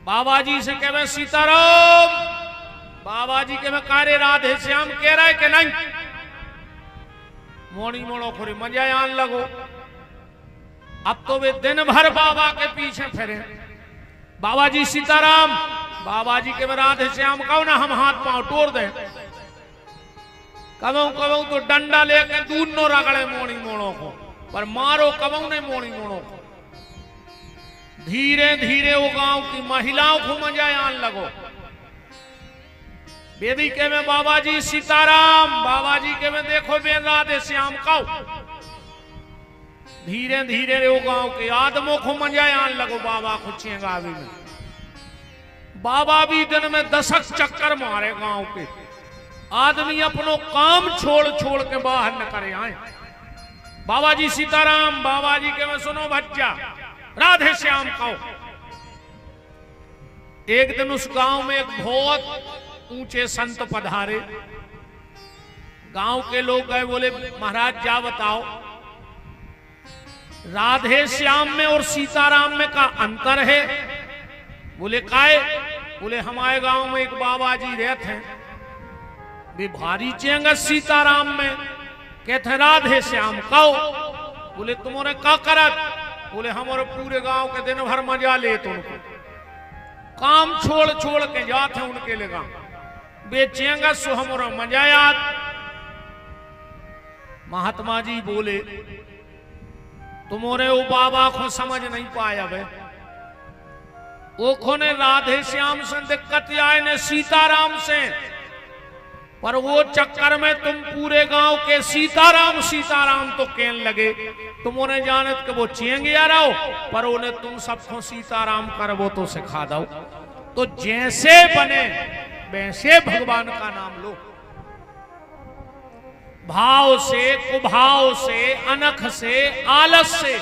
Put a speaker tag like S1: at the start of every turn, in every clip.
S1: बाबा जी से कहे सीताराम, बाबा जी के मैं कार्य राधे श्याम कह रहा है कि नहीं। मोड़ी मोड़ो खोरी मजा आन लगो। अब तो वे दिन भर बाबा के पीछे फिरे। बाबा जी सीताराम, बाबा जी के मैं राधे श्याम कहो ना, हम हाथ पांव तोड़ दे। कबू कबू तो डंडा लेके दूर नो रगड़े मोड़ी मोड़ो को, पर मारो कबू ने मोड़ी मोड़ो को। धीरे धीरे वो गांव की महिलाओं को मजा आन लगो। बेदी के में बाबा जी सीताराम, बाबा जी के में देखो बेन राधे श्याम कहो। धीरे धीरे वो गांव के आदमों को मजा आन लगो बाबा को चेंगावी में। बाबा भी दिन में 10 चक्कर मारे गांव के। आदमी अपनो काम छोड़ छोड़ के बाहर न करे आए। बाबा जी सीताराम, बाबा जी के में सुनो बच्चा राधे श्याम कहो। एक दिन उस गांव में एक बहुत ऊंचे संत पधारे। गांव के लोग गए, बोले महाराज जा बताओ राधे श्याम में और सीताराम में का अंतर है। बोले काहे? बोले हमारे गांव में एक बाबा जी रहते हैं, वे भारी चेंगे सीताराम में, कहते राधे श्याम कहो। बोले तुम्हारे का करत? बोले हमारे पूरे गांव के दिन भर मजा ले, तुमको काम छोड़ छोड़ के जाते उनके लिए गांव बेचेंगे सो हमारा मजा याद। महात्मा जी बोले तुम्हारे वो बाबा को समझ नहीं पाया वे। वो ने राधे श्याम से दिक्कत आए ने सीताराम से, पर वो चक्कर में तुम पूरे गांव के सीताराम सीताराम तो कहने लगे। तुम उन्हें जानत के वो चेंगे आ रहो, पर उन्हें तुम सबको सीताराम कर वो तो सिखा दो। तो जैसे बने वैसे भगवान का नाम लो। भाव से, कुभाव से, अनख से, आलस से,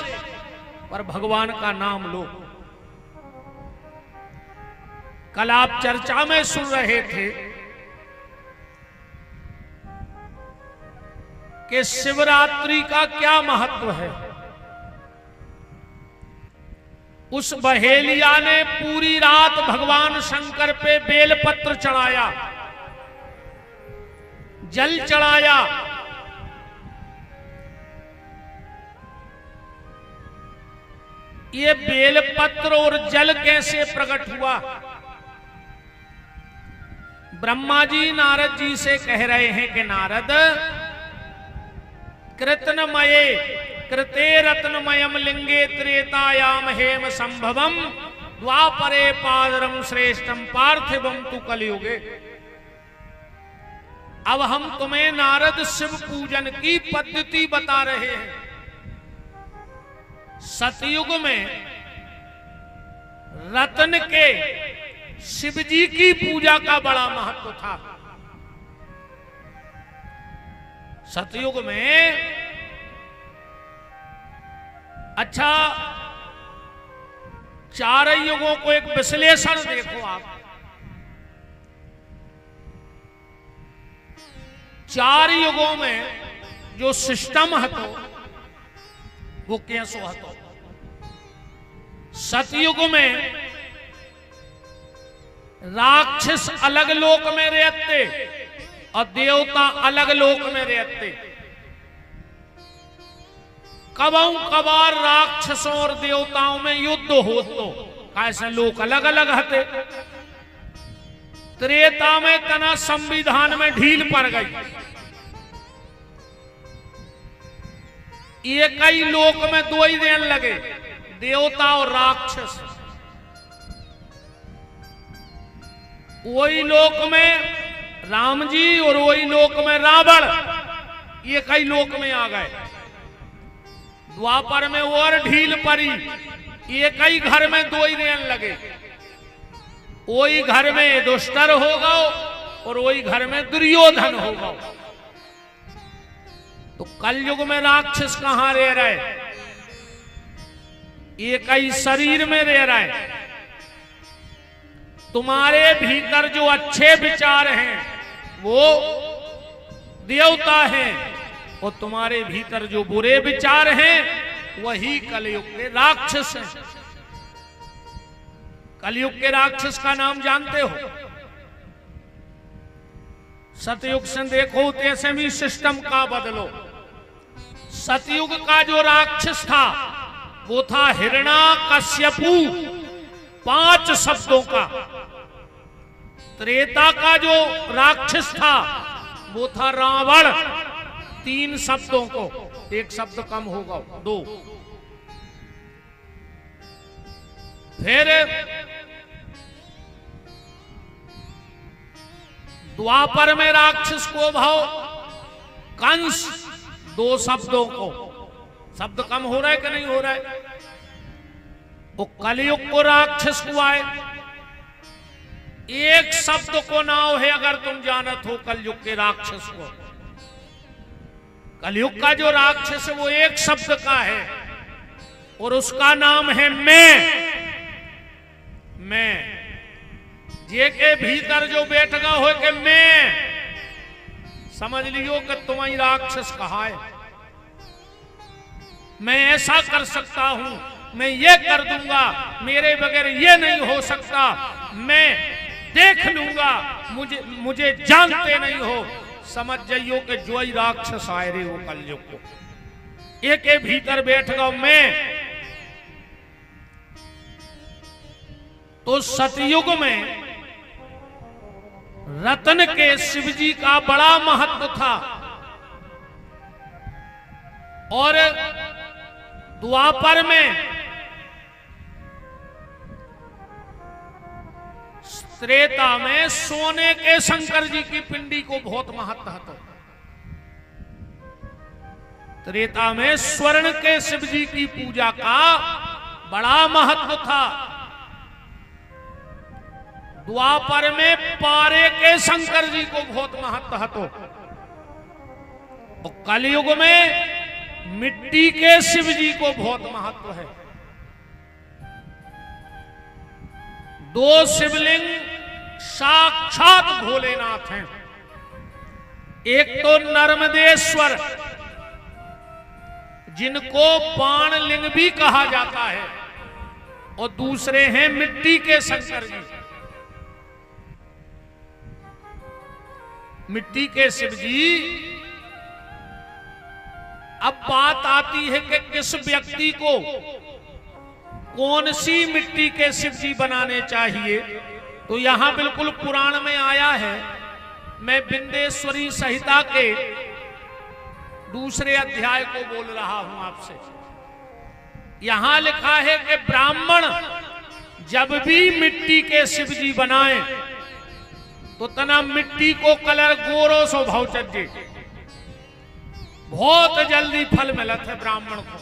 S1: पर भगवान का नाम लो। कल आप चर्चा में सुन रहे थे कि शिवरात्रि का क्या महत्व है। उस बहेलिया ने पूरी रात भगवान शंकर पे बेलपत्र चढ़ाया, जल चढ़ाया। ये बेलपत्र और जल कैसे प्रकट हुआ? ब्रह्मा जी नारद जी से कह रहे हैं कि नारद कृतनमये कृते रत्नमयम लिंगे त्रेतायाम हेम संभवम द्वापरे पादरम श्रेष्ठम पार्थिवम तु कलयुगे। अब हम तुम्हें नारद शिव पूजन की पद्धति बता रहे हैं। सतयुग में रत्न के शिव जी की पूजा का बड़ा महत्व था। सतयुग में अच्छा, चार युगों को एक विश्लेषण देखो आप। चार युगों में जो सिस्टम हतो वो कैसो हतो। सतयुग में राक्षस अलग लोक में रहते और देवता अलग लोक में रहते। कबाऊ कबार राक्षसों और देवताओं में युद्ध हो, तो कैसे लोग अलग अलग हते। त्रेता में तना संविधान में ढील पड़ गई। एक ही लोक में दो ही देन लगे, देवता और राक्षस। वही लोक में राम जी और वही लोक में रावण, एक ही लोक में आ गए। द्वापर में और ढील पड़ी, एक ही घर में दो ही देन लगे। वही घर में दुष्टर होगा और वही घर में दुर्योधन होगा। तो कलयुग में राक्षस कहां रह रहे? एक ही शरीर में रह रहे। तुम्हारे भीतर जो अच्छे विचार हैं वो देवता हैं, और तुम्हारे भीतर जो बुरे विचार हैं वही कलयुग के राक्षस हैं। कलयुग के राक्षस का नाम जानते हो? सतयुग से देखो तैसे भी सिस्टम का बदलो। सतयुग का जो राक्षस था वो था हिरण्याकश्यपु, 5 शब्दों का। त्रेता का जो राक्षस था वो था रावण, 3 शब्दों को। 1 शब्द कम होगा, 2। फिर द्वापर में राक्षस को भाव कंस, 2 शब्दों को। शब्द कम हो रहा है कि नहीं हो रहा है? वो कलयुग को राक्षस को आए, 1 शब्द को नाम है अगर तुम जानत हो कलयुग के राक्षस को। कलयुग का जो राक्षस है वो 1 शब्द का है और उसका नाम है मैं। जे के भीतर जो बैठ गया हो कि मैं, समझ लियो कि तुम्हारी राक्षस कहा है। मैं ऐसा कर सकता हूं, मैं ये कर दूंगा, मेरे बगैर ये नहीं हो सकता, मैं देख लूंगा, मुझे जानते नहीं हो। समझ जाइयो कि जो ही राक्षस आए रे वो कलयुग को। एक के भीतर बैठ गया मैं। तो सतयुग में रत्न के शिवजी का बड़ा महत्व था और द्वापर में त्रेता में सोने के शंकर जी की पिंडी को बहुत महत्व था। त्रेता में स्वर्ण के शिव जी की पूजा का बड़ा महत्व था। द्वापर में पारे के शंकर जी को बहुत महत्व है। तो कलयुग में मिट्टी के शिव जी को बहुत महत्व है। 2 शिवलिंग साक्षात भोलेनाथ हैं। एक तो नर्मदेश्वर जिनको बाण लिंग भी कहा जाता है और दूसरे हैं मिट्टी के शंकर जी। मिट्टी के शिव जी। अब बात आती है कि किस व्यक्ति को कौन सी मिट्टी के शिव जी बनाने चाहिए, तो यहां बिल्कुल पुराण में आया है। मैं बिंदेश्वरी संहिता के 2 अध्याय को बोल रहा हूं आपसे। यहां लिखा है कि ब्राह्मण जब भी मिट्टी के शिव जी बनाए तो तना मिट्टी को कलर गोरो सो भाव चज्जे, बहुत जल्दी फल मिलत है ब्राह्मण को।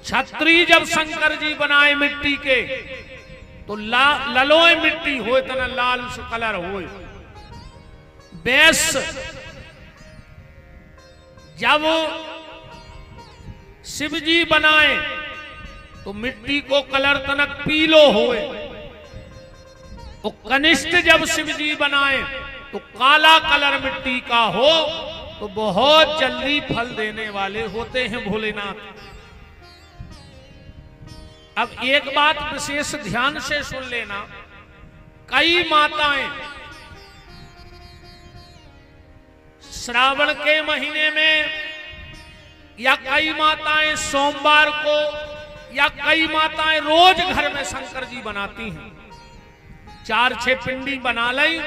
S1: छत्री जब शंकर जी बनाए मिट्टी के तो ललोय मिट्टी हो, तना लाल से कलर हो। वैश्य जब शिव जी बनाए तो मिट्टी को कलर तनक पीलो होए। तो कनिष्ठ जब शिव जी बनाए तो काला कलर मिट्टी का हो, तो बहुत जल्दी फल देने वाले होते हैं भोलेनाथ। अब एक बात विशेष ध्यान से सुन लेना। कई माताएं श्रावण के महीने में, या कई माताएं सोमवार को, या कई माताएं रोज घर में शंकर जी बनाती हैं। 4-6 पिंडी बना ली।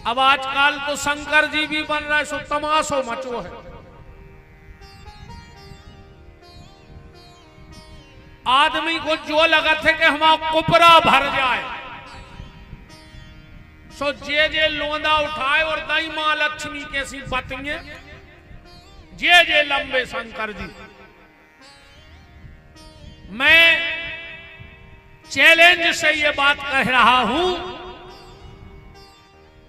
S1: अब आजकल तो शंकर जी भी बन रहा है, सो तमाशो मचो है। आदमी को जो लगा थे कि हमारा कुपरा भर जाए, सो जे लोंदा उठाए और दई मां लक्ष्मी कैसी पतिए, जे लंबे शंकर जी। मैं चैलेंज से ये बात कह रहा हूं,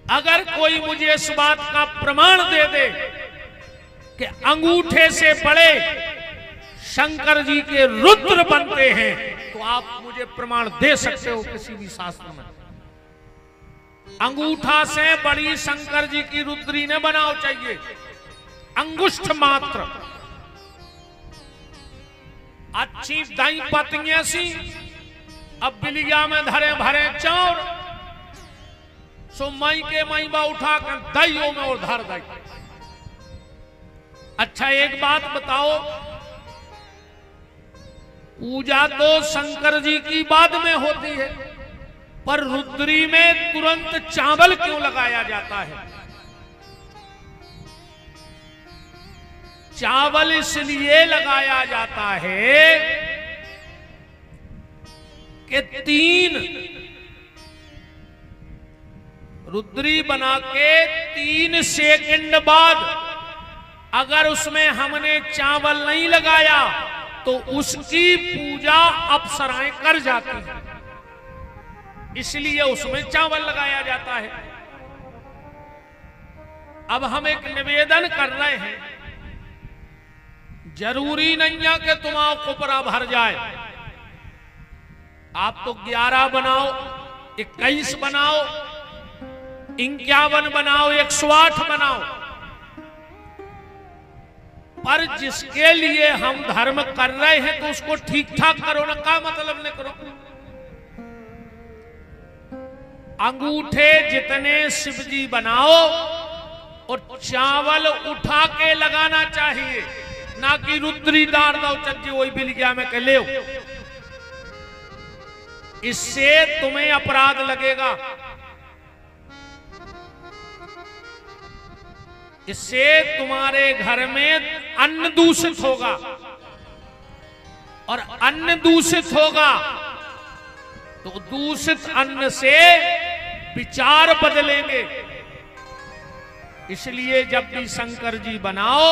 S1: अगर कोई मुझे इस बात का प्रमाण दे दे कि अंगूठे से बड़े शंकर जी के रुद्र बनते हैं, तो आप मुझे प्रमाण दे सकते हो किसी भी शास्त्र में। अंगूठा से बड़ी शंकर जी की रुद्री ने बनाओ चाहिए, अंगुष्ठ मात्र। अच्छी दाई पत्नियां सी अब बिलिया में धरे भरे चौर, सो मई के मई बा उठा कर दइयों में और धर दई। अच्छा एक बात बताओ, पूजा तो शंकर जी की बाद में होती है, पर रुद्री में तुरंत चावल क्यों लगाया जाता है? चावल इसलिए लगाया जाता है कि 3 रुद्री बना के 3 सेकंड बाद अगर उसमें हमने चावल नहीं लगाया तो उसकी पूजा अप्सराएं कर जाती हैं, इसलिए उसमें चावल लगाया जाता है। अब हम एक निवेदन कर रहे हैं, जरूरी नहीं है कि तुम्हारा कोपरा भर जाए। आप तो 11 बनाओ, 21 बनाओ, 51 बनाओ, 108 बनाओ, पर जिसके लिए हम धर्म कर रहे हैं तो उसको ठीक ठाक करो ना, क्या मतलब न करो। अंगूठे जितने शिवजी बनाओ और चावल उठा के लगाना चाहिए, ना कि रुद्री दार दो चज्जी वही बिल गया में के ले। इससे तुम्हें अपराध लगेगा, इससे तुम्हारे घर में अन्न दूषित होगा, और अन्न दूषित होगा तो दूषित अन्न से विचार बदलेंगे। इसलिए जब भी शंकर जी बनाओ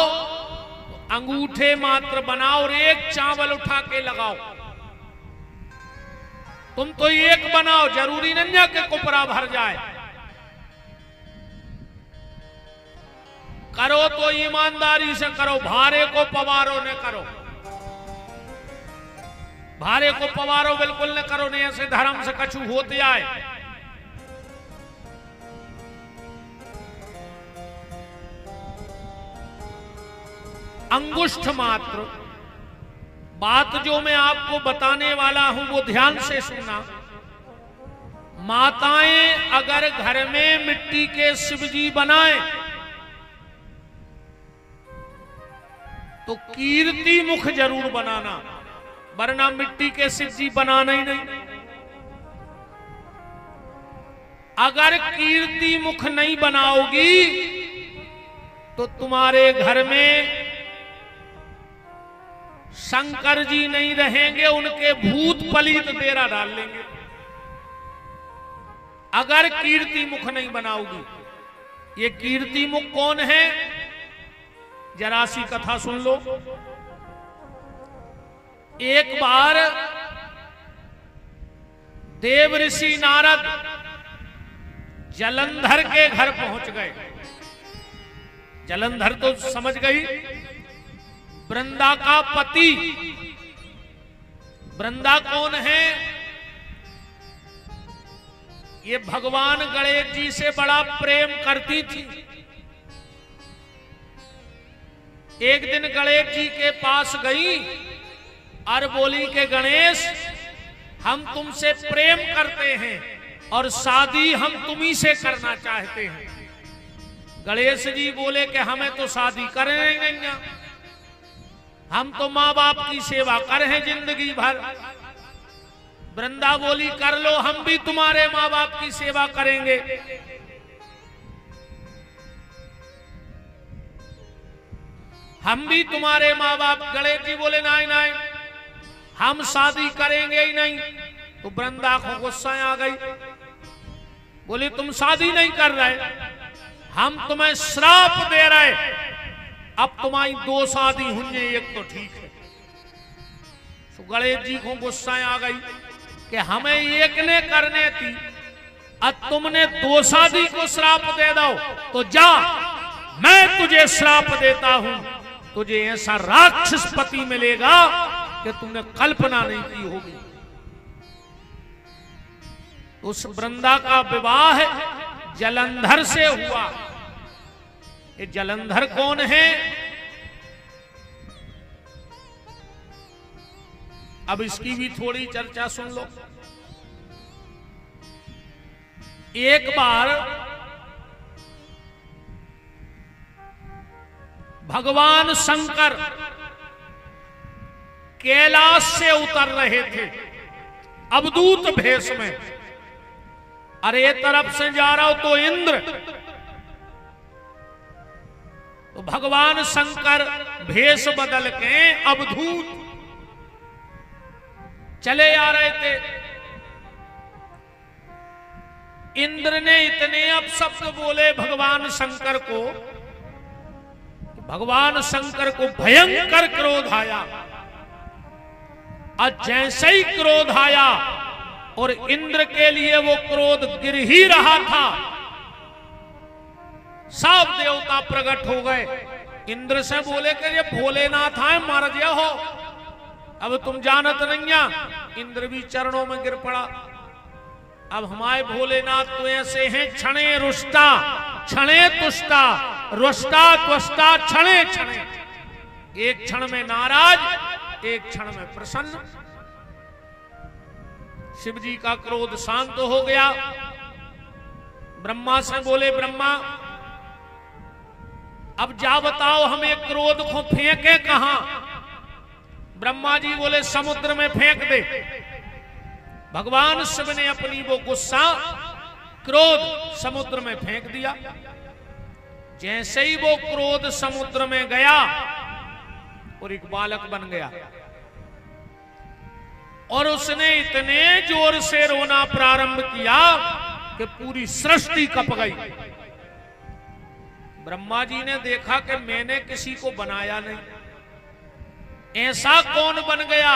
S1: तो अंगूठे मात्र बनाओ और एक चावल उठा के लगाओ। तुम तो एक बनाओ, जरूरी नहीं है कि कुपरा भर जाए। करो तो ईमानदारी से करो, भारे को पवारो न करो, भारे को पवारो बिल्कुल न करो, नहीं ऐसे धर्म से कछु होते आए। अंगुष्ठ मात्र बात जो मैं आपको बताने वाला हूं वो ध्यान से सुनना। माताएं अगर घर में मिट्टी के शिवजी बनाएं तो कीर्ति मुख जरूर बनाना, वरना मिट्टी के शिवजी बनाना ही नहीं। अगर कीर्ति मुख नहीं बनाओगी तो तुम्हारे घर में शंकर जी नहीं रहेंगे, उनके भूत पलीत डेरा डाल लेंगे। अगर कीर्ति मुख नहीं बनाओगी। ये कीर्ति मुख कौन है, जरा सी कथा सुन लो। एक बार देव ऋषि नारद जलंधर के घर पहुंच गए। जलंधर तो समझ गई, वृंदा का पति। वृंदा कौन है? ये भगवान गणेश जी से बड़ा प्रेम करती थी। एक दिन गणेश जी के पास गई और बोली कि गणेश, हम तुमसे प्रेम करते हैं और शादी हम तुम्ही से करना चाहते हैं। गणेश जी बोले कि हमें तो शादी करें नहीं, हम तो माँ बाप की सेवा कर हैं जिंदगी भर। वृंदा बोली कर लो, हम भी तुम्हारे माँ बाप की सेवा करेंगे। हम भी तुम्हारे माँ बाप। गणेश जी बोले नहीं नहीं, हम शादी करेंगे ही नहीं। तो वृंदा को गुस्सा आ गई, बोली तुम शादी नहीं कर रहे, हम तुम्हें श्राप दे रहे, अब तुम्हारी 2 शादी हुई, एक तो ठीक है। तो गणेश जी को गुस्सा आ गई कि हमें एक ने करने थी, अब तुमने 2 शादी को श्राप दे दो, तो जा, मैं तुझे श्राप देता हूं, तुझे ऐसा राक्षस पति मिलेगा कि तुमने कल्पना नहीं की होगी। उस वृंदा का विवाह जलंधर से हुआ। ये जलंधर कौन है? अब इसकी भी थोड़ी चर्चा सुन लो। एक बार भगवान शंकर कैलाश से उतर रहे थे अवधूत भेष में। अरे तरफ से जा रहा हो तो इंद्र, तो भगवान शंकर भेष बदल के अवधूत चले आ रहे थे। इंद्र ने इतने अपशब्द बोले भगवान शंकर को, भगवान शंकर को भयंकर क्रोध आया। और जैसे ही क्रोध आया और इंद्र के लिए वो क्रोध गिर ही रहा था, सब देवता प्रकट हो गए। इंद्र से बोले कि ये भोलेनाथ आए, मर गया हो, अब तुम जानत नहीं है। इंद्र भी चरणों में गिर पड़ा। अब हमारे भोलेनाथ तो ऐसे हैं, क्षणे रुष्टा क्षणे तुष्टा, रुष्टा त्वष्टा क्षणे क्षणे, एक क्षण में नाराज, एक क्षण में प्रसन्न। शिव जी का क्रोध शांत हो गया। ब्रह्मा से बोले, ब्रह्मा अब जा बताओ हमें क्रोध को फेंके कहां। ब्रह्मा जी बोले समुद्र में फेंक दे। भगवान शिव ने अपनी वो गुस्सा क्रोध समुद्र में फेंक दिया। जैसे ही वो क्रोध समुद्र में गया और एक बालक बन गया, और उसने इतने जोर से रोना प्रारंभ किया कि पूरी सृष्टि कप गई। ब्रह्मा जी ने देखा कि मैंने किसी को बनाया नहीं, ऐसा कौन बन गया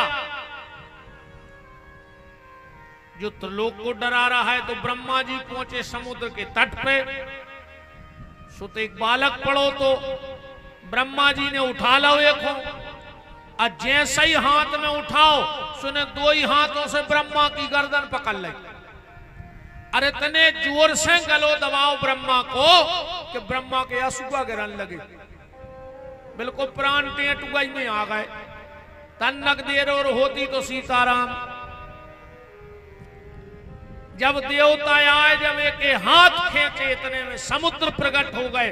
S1: जो त्रिलोक को डरा रहा है। तो ब्रह्मा जी पहुंचे समुद्र के तट पे। सुत एक बालक पड़ो तो ब्रह्मा जी ने उठा लो एक, और जैसे ही हाथ में उठाओ सुने दो ही हाथों से ब्रह्मा की गर्दन पकड़ ली। अरे तने जोर से गलो दबाओ ब्रह्मा को कि ब्रह्मा के आंसू गिरने लगे, बिल्कुल प्राण टेट गई में आ गए। तन्नक देर और होती तो सीताराम। जब देवता आए, जब एक हाथ खींचे, इतने में समुद्र प्रकट हो गए।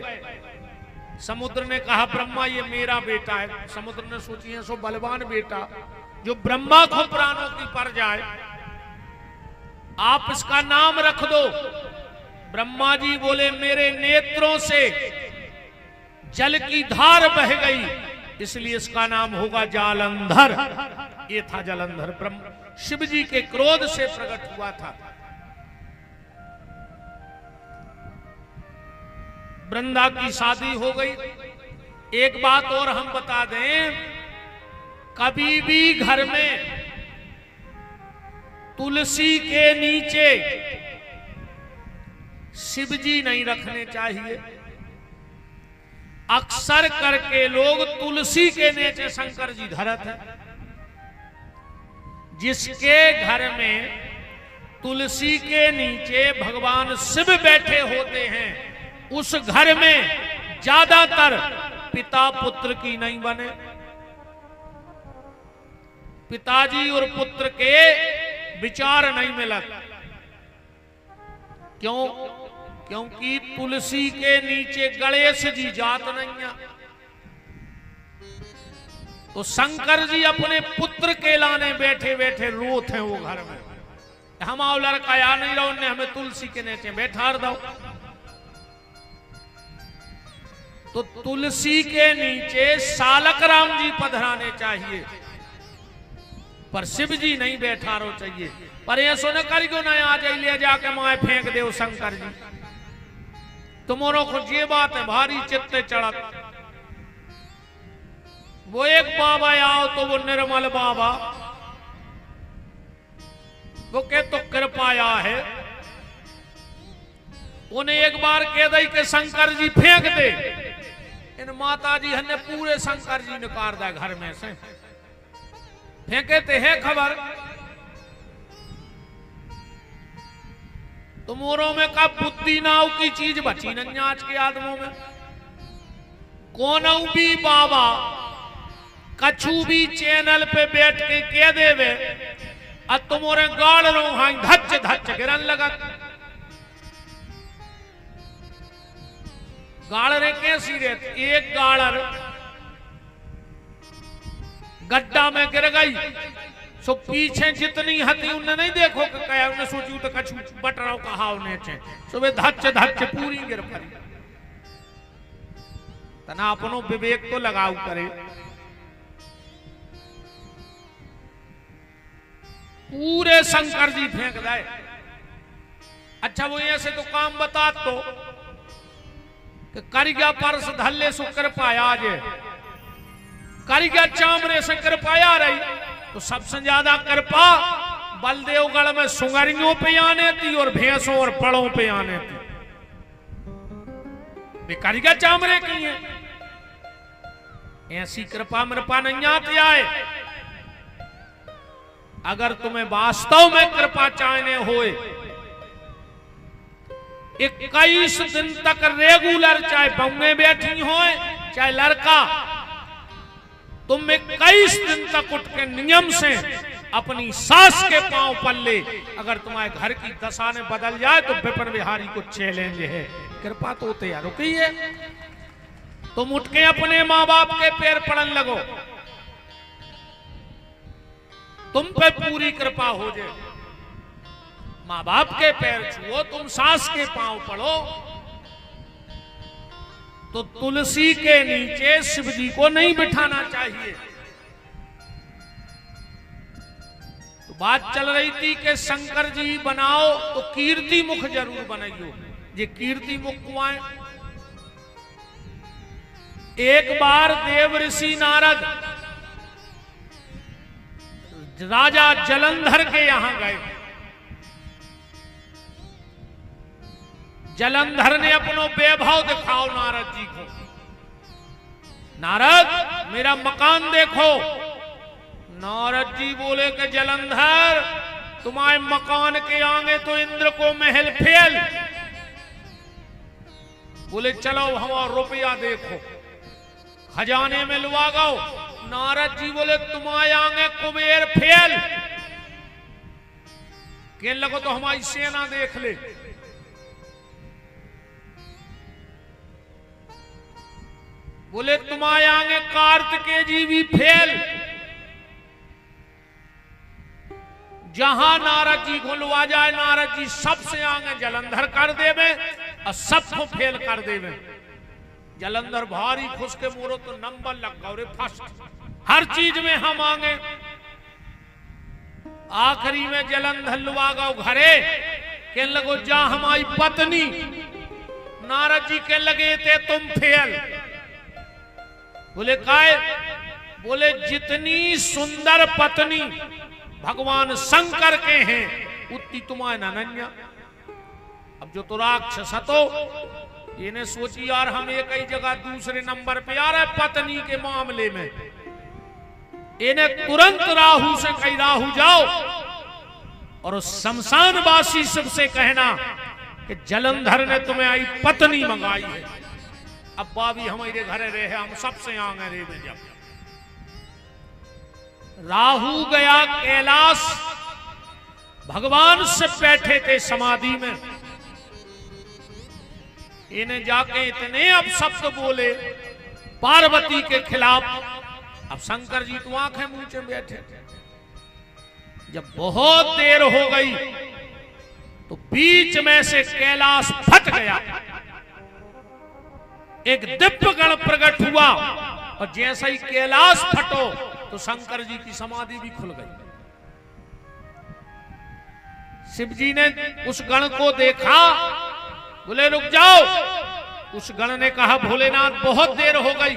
S1: समुद्र ने कहा ब्रह्मा ये मेरा बेटा है। समुद्र ने सोची है सो बलवान बेटा जो ब्रह्मा को प्राणों की पर जाए, आप इसका नाम रख दो। ब्रह्मा जी बोले मेरे नेत्रों से जल की धार बह गई, इसलिए इसका नाम होगा जालंधर। ये था जालंधर, ब्रह्म शिव जी के क्रोध से प्रकट हुआ था। वृंदा की शादी हो गई। एक बात और हम बता दें, कभी भी घर में तुलसी के नीचे शिव जी नहीं रखने चाहिए। अक्सर करके लोग तुलसी के नीचे शंकर जी धरत है। जिसके घर में तुलसी के नीचे भगवान शिव बैठे होते हैं, उस घर में ज्यादातर पिता पुत्र की नहीं बने। पिताजी और पुत्र के विचार नहीं मिलत। क्यों? क्योंकि तुलसी के नीचे गणेश जी जात नहीं है। तो शंकर जी अपने पुत्र के लाने बैठे बैठे रोत हैं वो घर में। हम आओ लड़का या नहीं रहो, ने हमें तुलसी के नीचे बैठा दो। तो तुलसी के नीचे सालक राम जी पधराने चाहिए, पर शिव जी नहीं बैठा रो चाहिए। पर ये सोने कर क्यों ना आ जाए, ले जाके माए फेंक दे शंकर जी। तुम्हारों को ये बात है भारी चित्ते चढ़त। वो एक बाबा आओ तो वो निर्मल बाबा, वो के तो कृपाया है। उन्हें एक बार कह दई कि शंकर जी फेंक दे। इन माता जी ने पूरे शंकर जी निकाल दिया घर में से। फेंके ते है खबर। तुमोरों में का बुद्धि नाव की चीज बची नहीं आज के आदमों में। कौन भी बाबा कछु भी चैनल पे बैठ के कह देवे, अब तुम्हारे गाड़ रो हाई धच धच गिरन लगा। गाड़रे कैसी रहती, एक गाड़र गड्ढा में गिर गई, सो पीछे जितनी हती उन्हें नहीं देखो कि कया उन्हें सोची तो कछु बटराव कहा उन्हें चे सुबह धच्चे धच्चे पूरी गिर पड़ी। तना अपनो विवेक तो लगाऊ करे। पूरे शंकर जी फेंक दे। अच्छा वो ऐसे तो काम बता तो कि करिया परस धल्ले सु कृपाया जे, करिया चामरे से कृपाया रही तो सबसे ज्यादा कृपा बलदेवगढ़ में सुंगरियों पे आने थी और भैंसों और पड़ों पे आने थी। वे करिया चामरे की है, ऐसी कृपा मृपा नहीं आती आए। अगर तुम्हें वास्तव में कृपा चाहने होए 21 दिन तक रेगुलर, चाहे बउए बैठी होए चाहे लड़का, तुम 21 दिन तक उठ के नियम से अपनी सास के पांव पल्ले, अगर तुम्हारे घर की दशा ने बदल जाए तो विपिन बिहारी को चैलेंज है। कृपा तो तैयार रुकी है, तुम उठ के अपने माँ बाप के पैर पड़न लगो, तुम पे पूरी कृपा हो जाए। माँ बाप के पैर छुओ, तुम सास के पांव पड़ो, तो तुलसी के नीचे शिव जी को नहीं बिठाना चाहिए। तो बात चल रही थी कि शंकर जी बनाओ तो कीर्ति मुख जरूर बनाइयो। ये कीर्ति मुख कुआं, एक बार देव ऋषि नारद राजा जलंधर के यहां गए। जलंधर ने अपनो वैभव दिखाओ नारद जी को। नारद मेरा मकान देखो। नारद जी बोले कि जलंधर तुम्हारे मकान के आगे तो इंद्र को महल फेल। बोले चलो हमारा रुपया देखो, खजाने में लुआ गो। नारद जी बोले तुम्हारे आगे कुबेर फेल। कहने लगो तो हमारी सेना देख ले। बोले तुम्हारे आगे कार्तिकेय जी भी फेल। जहां नारद जी को लुआ जाए, नारद जी सबसे आगे जलंधर कर देवे और सबको फेल कर देवे। जलंधर भारी खुश के मोरो तो नंबर लग गए फर्स्ट, हर चीज में हम आगे। आखिरी में जलंधर लुआ गौ घरे, कहने लगो जा हमारी पत्नी। नारद जी के लगे थे तुम फेल। बोले काय? बोले जितनी सुंदर पत्नी भगवान शंकर के हैं उतनी तुम्हारे नन्या। अब जो तो राक्षस तो इन्हें सोची यार हम एक ही जगह दूसरे नंबर पे आ रहे पत्नी के मामले में। इन्हें तुरंत राहु से कही राहु जाओ और उस शमशानवासी शिव से कहना कि जलंधर ने तुम्हें आई पत्नी मंगाई है। अब बाबी हमारे घरे रहे, हम सबसे आगे रे में। जब राहु गया कैलाश, भगवान से बैठे थे समाधि में। इन्हें जाके इतने अब शब्द बोले पार्वती के खिलाफ। अब शंकर जी तो आंखें मूंचे बैठे। जब बहुत देर हो गई तो बीच में से कैलाश फट गया, एक दिव्य गण प्रकट हुआ और जैसा ही कैलाश फटो तो शंकर जी की समाधि भी खुल गई। शिव जी ने उस गण को देखा, बोले रुक जाओ। उस गण ने कहा भोलेनाथ बहुत देर हो गई,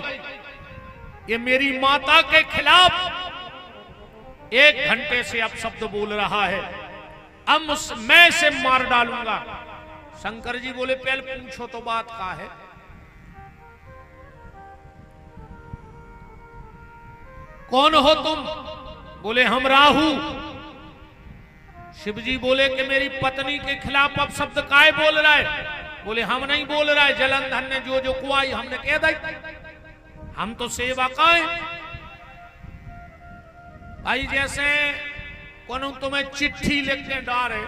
S1: ये मेरी माता के खिलाफ 1 घंटे से अब शब्द बोल रहा है, अब मैं इसे मार डालूंगा। शंकर जी बोले पहले पूछो तो बात क्या है। कौन हो तुम? बोले हम राहु। शिव जी बोले कि मेरी पत्नी के खिलाफ अब शब्द काय बोल रहा है? बोले हम नहीं बोल रहा है, जलंधर ने जो जो कुआई हमने कह दी, हम तो सेवा का है। भाई जैसे कौन तुम्हें चिट्ठी लिख के डारे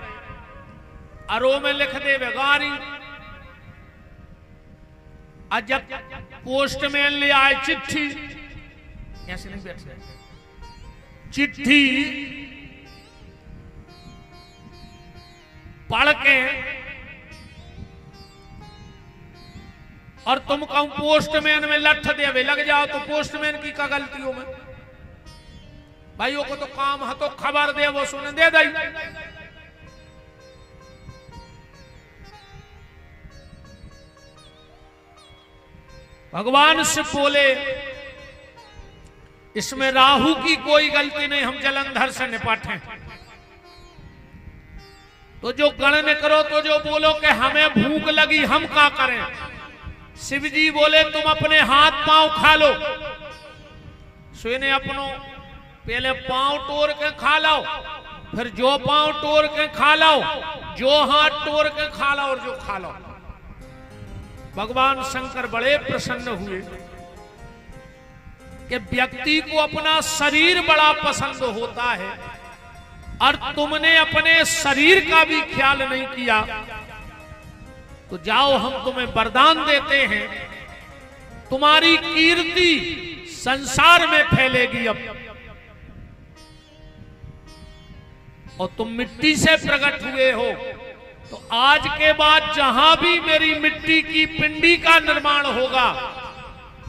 S1: अरो में लिख दे बेगारी, और जब पोस्टमैन ले आए चिट्ठी, ऐसे नहीं बैठ रहे, चिट्ठी पढ़ के और तुम कहूं पोस्टमैन में लठ देवे लग जाओ तो पोस्टमैन की क्या गलती हो? में भाइयों को तो काम है तो खबर दे, वो सुन दे दई। भगवान से बोले इसमें राहु की कोई गलती नहीं, हम जलंधर से निपटे। तो जो गणन करो तो जो बोलो कि हमें भूख लगी हम क्या करें? शिव जी बोले तुम अपने हाथ पांव खा लो। सुने अपनो पहले पांव तोड़ के खा लो, फिर जो पांव तोड़ के खा लो, जो हाथ तोड़ के खा लो और जो खा लो। भगवान शंकर बड़े प्रसन्न हुए कि व्यक्ति को अपना शरीर बड़ा पसंद होता है और तुमने अपने शरीर का भी ख्याल नहीं किया, तो जाओ हम तुम्हें वरदान देते हैं, तुम्हारी कीर्ति संसार में फैलेगी अब, और तुम मिट्टी से प्रकट हुए हो, तो आज के बाद जहां भी मेरी मिट्टी की पिंडी का निर्माण होगा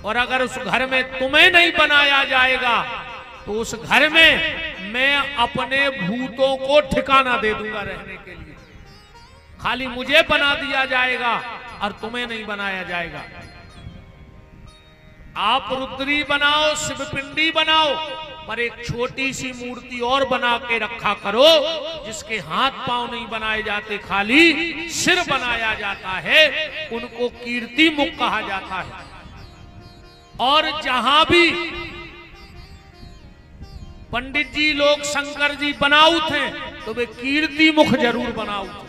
S1: और अगर उस घर में तुम्हें नहीं बनाया जाएगा तो उस घर में मैं अपने भूतों को ठिकाना दे दूंगा रहने के लिए। खाली मुझे बना दिया जाएगा और तुम्हें नहीं बनाया जाएगा। आप रुद्री बनाओ, शिवपिंडी बनाओ, पर एक छोटी सी मूर्ति और बना के रखा करो जिसके हाथ पांव नहीं बनाए जाते, खाली सिर बनाया जाता है, उनको कीर्ति मुख कहा जाता है। और जहां भी पंडित जी लोग शंकर जी बनाऊ थे तो वे कीर्ति मुख जरूर बनाऊ थे,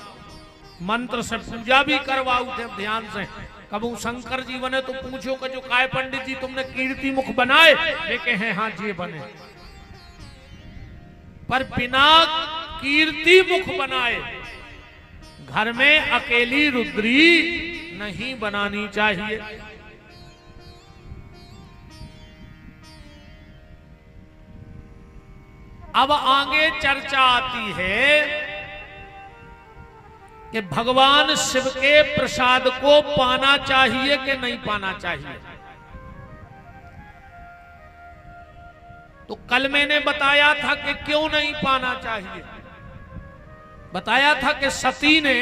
S1: मंत्र से पूजा भी करवाऊ थे ध्यान से। कबू शंकर जी बने तो पूछो कि जो काय पंडित जी तुमने कीर्ति मुख बनाए? वे कहे हाँ जी बने, पर बिना कीर्ति मुख बनाए घर में अकेली रुद्री नहीं बनानी चाहिए। अब आगे चर्चा आती है कि भगवान शिव के प्रसाद को पाना चाहिए कि नहीं पाना चाहिए। तो कल मैंने बताया था कि क्यों नहीं पाना चाहिए। बताया था कि सती ने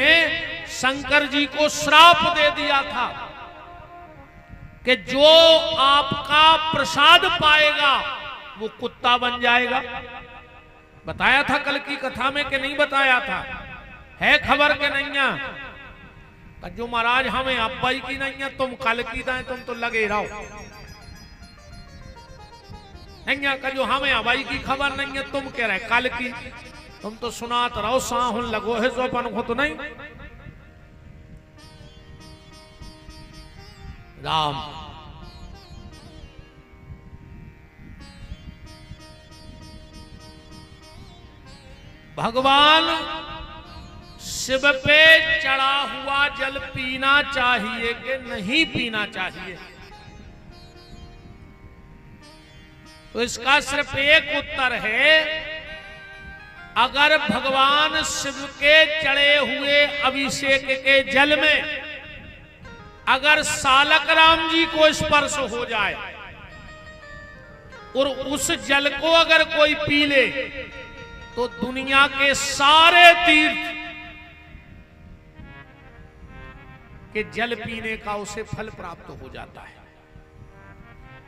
S1: शंकर जी को श्राप दे दिया था कि जो आपका प्रसाद पाएगा वो कुत्ता बन जाएगा। बताया था कल की कथा में कि नहीं बताया था? है खबर के नहीं है? जो महाराज हमें अब्बाई की नहीं है, तुम कल की दाएं, तुम तो लगे रहो नहीं है। जो हमें अब्बाई की खबर नहीं है, तुम कह रहे कल की, तुम तो सुनात रहो साहुन लगो है जो अपन को तो नहीं। राम भगवान शिव पे चढ़ा हुआ जल पीना चाहिए कि नहीं पीना चाहिए? तो इसका सिर्फ एक उत्तर है, अगर भगवान शिव के चढ़े हुए अभिषेक के जल में अगर सालक राम जी को स्पर्श हो जाए और उस जल को अगर कोई पी ले तो दुनिया के सारे तीर्थ के जल पीने का उसे फल प्राप्त हो जाता है।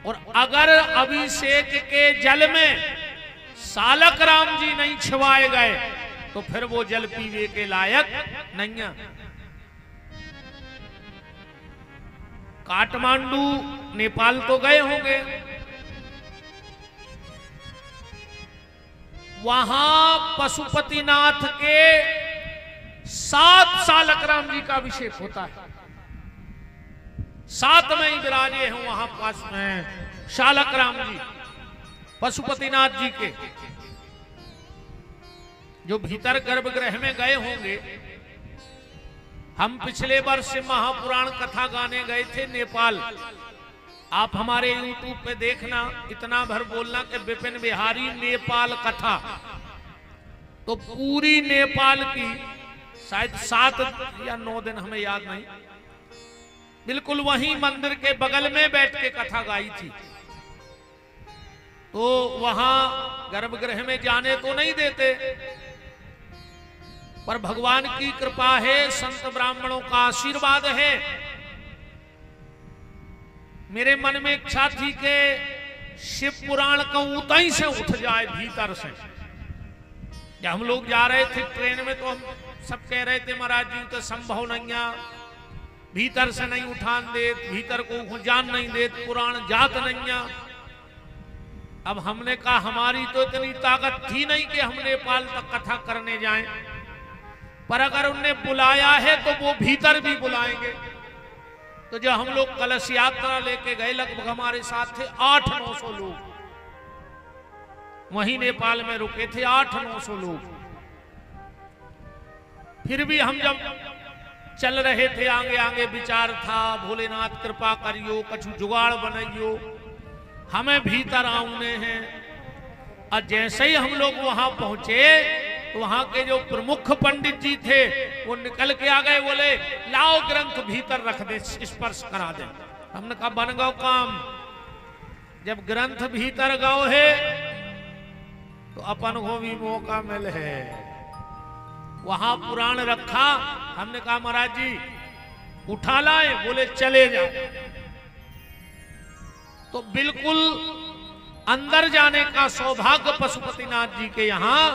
S1: और अगर अभिषेक के जल में सालक राम जी नहीं छिवाए गए तो फिर वो जल पीने के लायक नहीं है। काठमांडू नेपाल तो गए होंगे, वहां पशुपतिनाथ के 7 सालक राम जी का अभिषेक होता है। 7 में ही विराजे हैं वहां पास में सालक राम जी पशुपतिनाथ जी के। जो भीतर गर्भगृह में गए होंगे हम पिछले वर्ष महापुराण कथा गाने गए थे नेपाल। आप हमारे YouTube पे देखना, इतना भर बोलना कि विपिन बिहारी नेपाल कथा। तो पूरी नेपाल की शायद 7 या 9 दिन, हमें याद नहीं, बिल्कुल वहीं मंदिर के बगल में बैठ के कथा गाई थी। तो वहां गर्भगृह में जाने तो नहीं देते, पर भगवान की कृपा है, संत ब्राह्मणों का आशीर्वाद है। मेरे मन में इच्छा थी कि शिव पुराण का ऊंचाई से उठ जाए भीतर से। जब हम लोग जा रहे थे ट्रेन में तो हम सब कह रहे थे महाराज जी तो संभव नहीं है, भीतर से नहीं उठान देत, भीतर को जान नहीं देत, पुराण जात नहीं है। अब हमने कहा हमारी तो इतनी ताकत थी नहीं कि हम नेपाल तक कथा करने जाएं, पर अगर उनने बुलाया है तो वो भीतर भी बुलाएंगे। तो जब हम लोग कलश यात्रा लेके गए, लगभग हमारे साथ थे 800-900 लोग, वहीं नेपाल में रुके थे 800-900 लोग। फिर भी हम जब चल रहे थे, आगे आगे विचार था भोलेनाथ कृपा करियो, कछु जुगाड़ बनाइयो, हमें भीतर आउने हैं। और जैसे ही हम लोग वहां पहुंचे तो वहां के जो प्रमुख पंडित जी थे वो निकल के आ गए, बोले लाओ ग्रंथ भीतर रख दे, स्पर्श करा दे। हमने कहा बन गो काम। जब ग्रंथ भीतर गो है तो अपन को भी मौका मिल है। वहां पुराण रखा, हमने कहा महाराज जी उठा लाए, बोले चले जाओ। तो बिल्कुल अंदर जाने का सौभाग्य पशुपतिनाथ जी के यहाँ